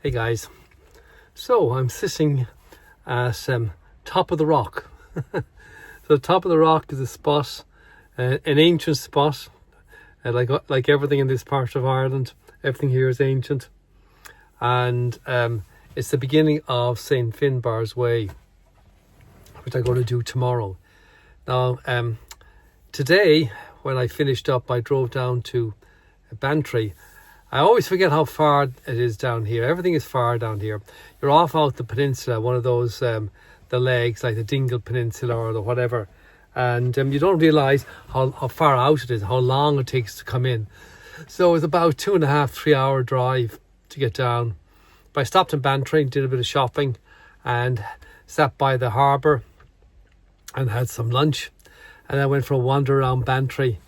Hey guys, so I'm sitting at top of the rock. So top of the rock is a spot, an ancient spot, like everything in this part of Ireland. Everything here is ancient, and it's the beginning of St. Finbarr's Way, which I'm going to do tomorrow. Now, today when I finished up, I drove down to Bantry. I always forget how far it is down here. Everything is far down here. You're off out the peninsula, one of those the legs, like the Dingle Peninsula or the whatever, and you don't realise how far out it is, how long it takes to come in. So it's about 2.5-3 hour drive to get down. But I stopped in Bantry, did a bit of shopping, and sat by the harbour and had some lunch, and I went for a wander around Bantry,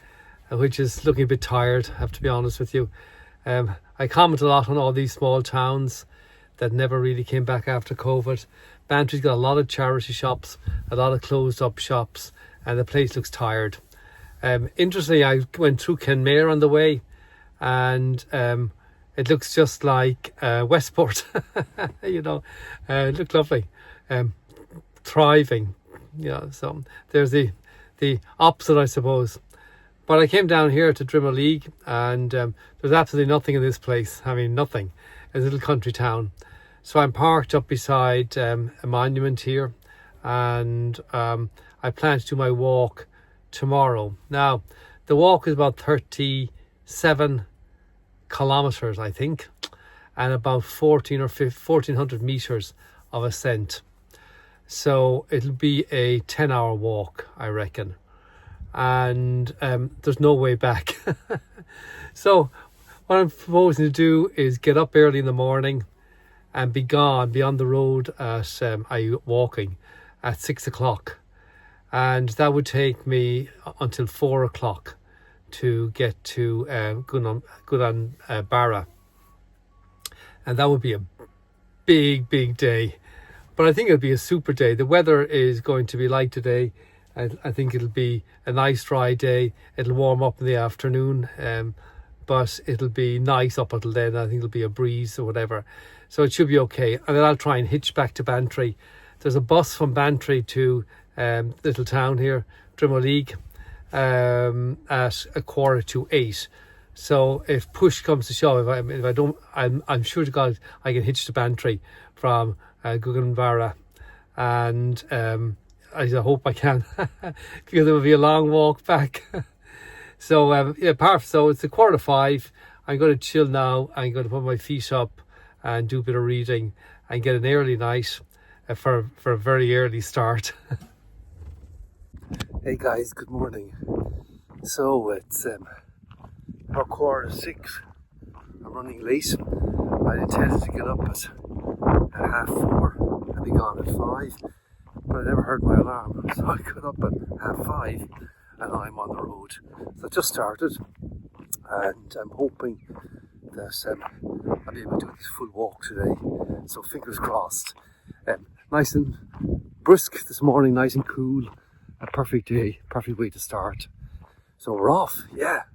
which is looking a bit tired, I have to be honest with you. I comment a lot on all these small towns that never really came back after COVID. Bantry's got a lot of charity shops, a lot of closed up shops, and the place looks tired. Interestingly, I went through Kenmare on the way, and it looks just like Westport. It looked lovely, thriving. So there's the opposite, I suppose. But I came down here to Drimoleague, and there's absolutely nothing in this place. I mean, nothing. It's a little country town. So I'm parked up beside a monument here, and I plan to do my walk tomorrow. Now, the walk is about 37 kilometres, I think, and about 1,400 metres of ascent. So it'll be a 10-hour walk, I reckon. And there's no way back. So what I'm proposing to do is get up early in the morning and be on the road at walking at 6 o'clock, and that would take me until 4 o'clock to get to Finbarr, and that would be a big day. But I think it'll be a super day. The weather is going to be like today. I think it'll be a nice dry day. It'll warm up in the afternoon, but it'll be nice up until then. I think it'll be a breeze or whatever. So it should be okay. And then I'll try and hitch back to Bantry. There's a bus from Bantry to little town here, Drimoleague, at 7:45. So if push comes to shove, if I don't, I'm sure to God I can hitch to Bantry from Finbarr, and I hope I can, because it will be a long walk back. So so it's 4:45. I'm going to chill now. I'm going to put my feet up and do a bit of reading and get an early night for a very early start. Hey guys, good morning. So it's about 6:15. I'm running late. I intended to get up at 4:30 and be gone at 5. But I never heard my alarm, so I got up at 5:30 and I'm on the road. So I just started, and I'm hoping that I'll be able to do this full walk today. So fingers crossed. Nice and brisk this morning, nice and cool. A perfect day, perfect way to start. So we're off, yeah.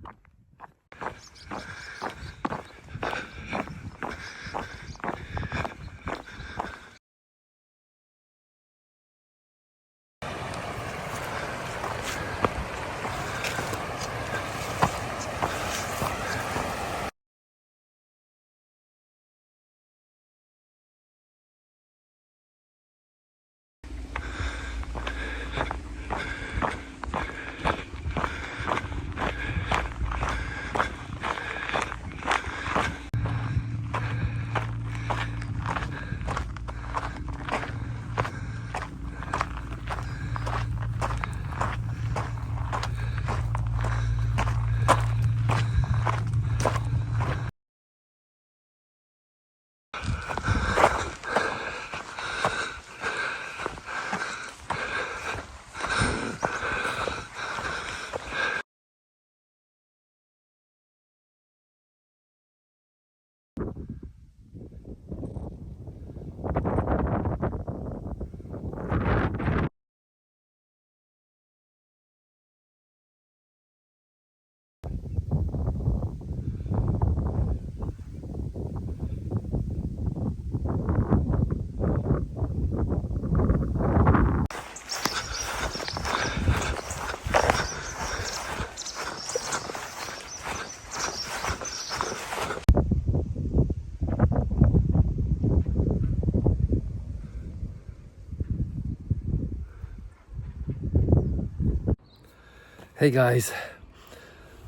Hey guys,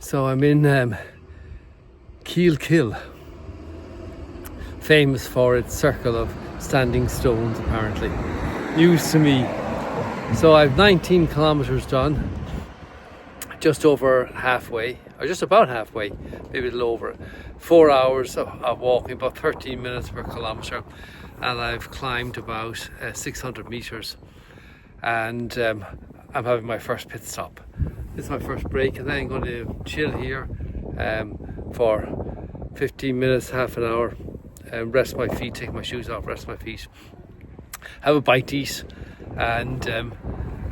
so I'm in Kill, famous for its circle of standing stones apparently. News to me. So I've 19 kilometres done, just over halfway, or just about halfway, maybe a little over. 4 hours of walking, about 13 minutes per kilometre, and I've climbed about 600 metres, and I'm having my first pit stop. This is my first break, and then I'm going to chill here for 15 minutes, half an hour, rest my feet, take my shoes off, rest my feet, have a bite to eat, and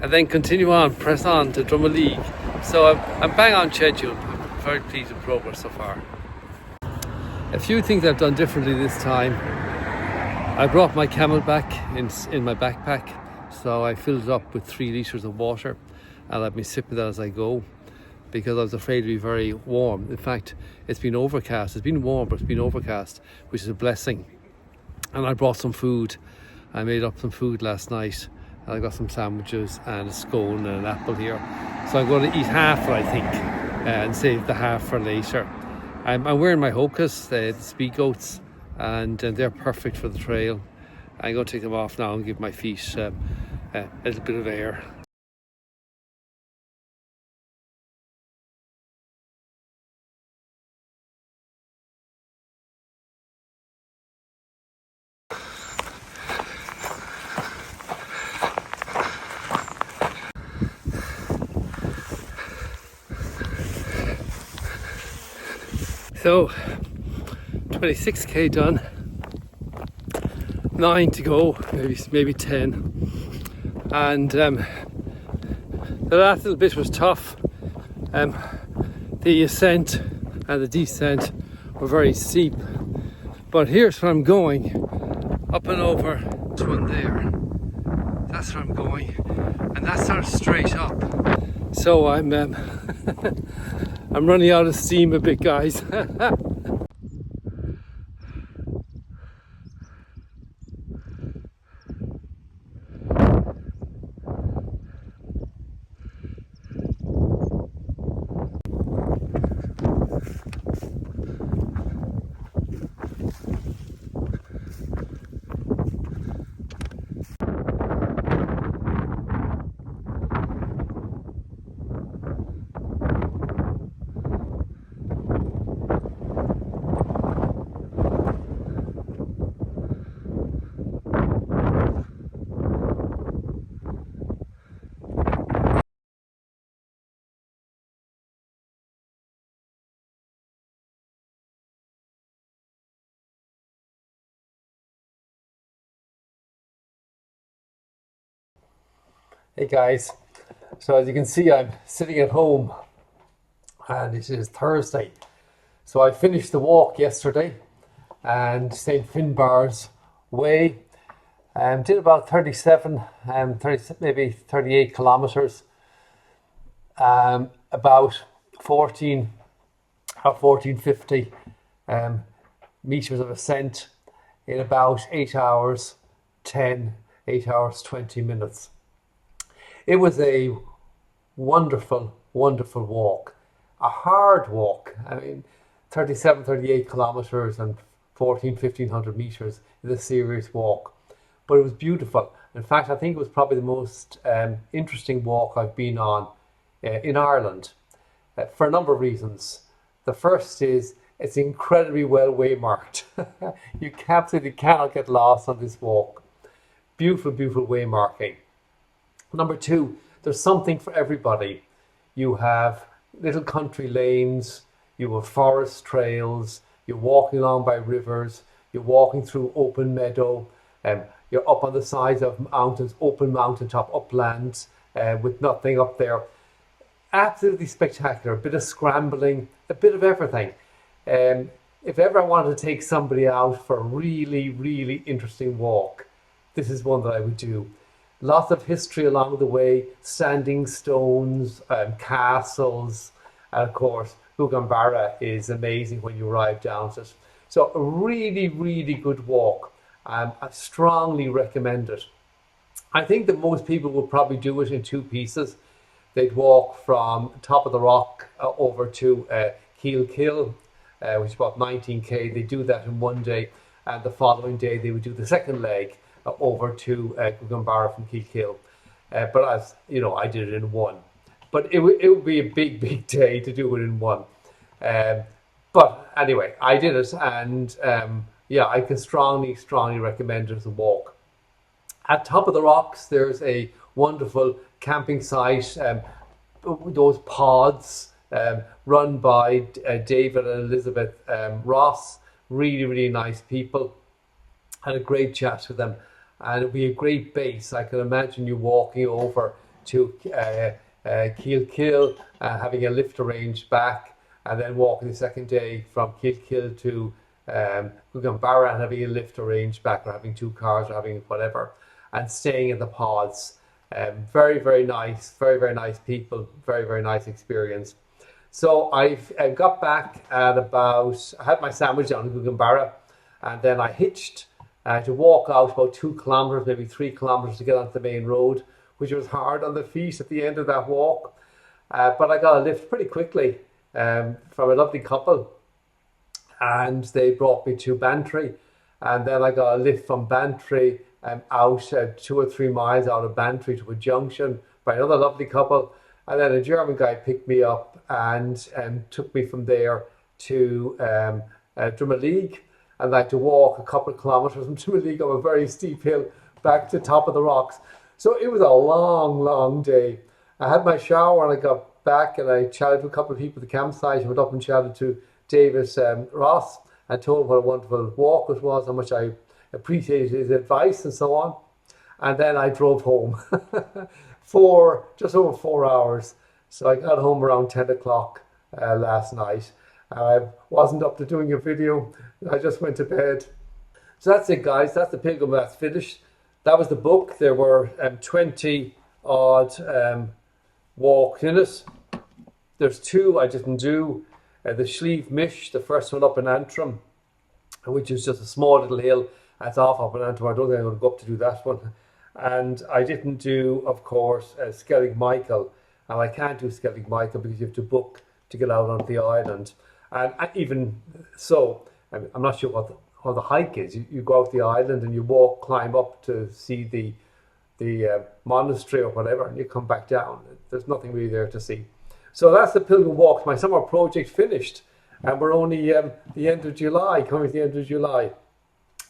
then continue on, press on to Drummond. So I'm bang on schedule. I'm very pleased with progress so far. A few things I've done differently this time. I brought my Camelback in my backpack, so I filled it up with 3 litres of water, and I've been sipping that as I go, because I was afraid it'd be very warm. In fact, it's been overcast. It's been warm, but it's been overcast, which is a blessing. And I brought some food. I made up some food last night. I got some sandwiches and a scone and an apple here. So I'm going to eat half of it, I think, and save the half for later. I'm wearing my Hokas, the speed goats, and they're perfect for the trail. I'm going to take them off now and give my feet a little bit of air. So 26k done, 9 to go, maybe 10, and the last little bit was tough. The ascent and the descent were very steep, but here's where I'm going, up and over to one there. That's where I'm going, and that's sort of straight up. So I'm I'm running out of steam a bit, guys. Hey guys, so as you can see, I'm sitting at home and it is Thursday. So I finished the walk yesterday and St. Finbarr's way, did about 37, 30, maybe 38 kilometres, about 14 or 1450 metres of ascent in about 8 hours 20 minutes. It was a wonderful, wonderful walk. A hard walk. I mean, 37, 38 kilometres and 1500 metres is a serious walk. But it was beautiful. In fact, I think it was probably the most interesting walk I've been on in Ireland for a number of reasons. The first is it's incredibly well waymarked. You absolutely cannot get lost on this walk. Beautiful, beautiful waymarking. Number 2, there's something for everybody. You have little country lanes, you have forest trails, you're walking along by rivers, you're walking through open meadow, you're up on the sides of mountains, open mountaintop uplands with nothing up there. Absolutely spectacular. A bit of scrambling, a bit of everything. If ever I wanted to take somebody out for a really, really interesting walk, this is one that I would do. Lots of history along the way, standing stones, castles, and of course, Finbarr is amazing when you arrive down to it. So a really, really good walk. I strongly recommend it. I think that most people will probably do it in 2 pieces. they'd walk from top of the rock over to Kill, which is about 19k. They do that in one day, and the following day they would do the second leg over to Finbarr from Kill. But as you know, I did it in one. But it would be a big day to do it in one. But anyway, I did it, and yeah, I can strongly recommend it as a walk. At Top of the Rocks, there's a wonderful camping site, those pods run by David and Elizabeth Ross. Really nice people. Had a great chat with them, and it'd be a great base. I can imagine you walking over to Kill, having a lift arranged back, and then walking the second day from Kill to Finbarr and having a lift arranged back, or having two cars, or having whatever, and staying in the pods. Very nice, very nice people, very nice experience. So I got back at about, I had my sandwich down in Finbarr, and then I hitched to walk out about 2 kilometres, maybe 3 kilometres to get onto the main road, which was hard on the feet at the end of that walk. But I got a lift pretty quickly from a lovely couple, and they brought me to Bantry, and then I got a lift from Bantry out 2 or 3 miles out of Bantry to a junction by another lovely couple, and then a German guy picked me up and took me from there to Drumaleague, and I had to walk a couple of kilometres from Drumaleague up a very steep hill back to Top of the Rocks. So it was a long day. I had my shower and I got back, and I chatted to a couple of people at the campsite. I went up and chatted to David Ross and told him what a wonderful walk it was, how much I appreciated his advice and so on. And then I drove home for just over 4 hours. So I got home around 10 o'clock last night. I wasn't up to doing a video. I just went to bed. So that's it, guys. That's the Pilgrim. That's finished. That was the book. There were 20 odd walks in it. There's 2 I didn't do. The Slieve Mish, the first one up in Antrim, which is just a small little hill. That's off up in Antrim. I don't think I'm going to go up to do that one. And I didn't do, of course, Skellig Michael. And I can't do Skellig Michael because you have to book to get out onto the island. And even so, I'm not sure what the hike is. You go out the island and you climb up to see the monastery or whatever, and you come back down. There's nothing really there to see. So that's the Pilgrim Walk. My summer project finished, and we're only the end of July, coming to the end of July.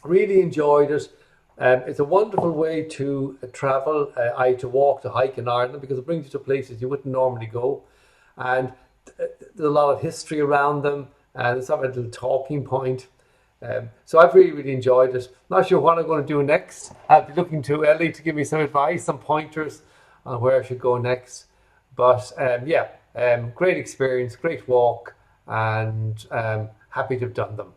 Really enjoyed it. It's a wonderful way to travel, to walk, to hike in Ireland, because it brings you to places you wouldn't normally go. And there's a lot of history around them, and it's sort of a little talking point. So I've really enjoyed it. Not sure what I'm going to do next. I'll be looking to Ellie to give me some advice, some pointers on where I should go next. But yeah, great experience, great walk, and happy to have done them.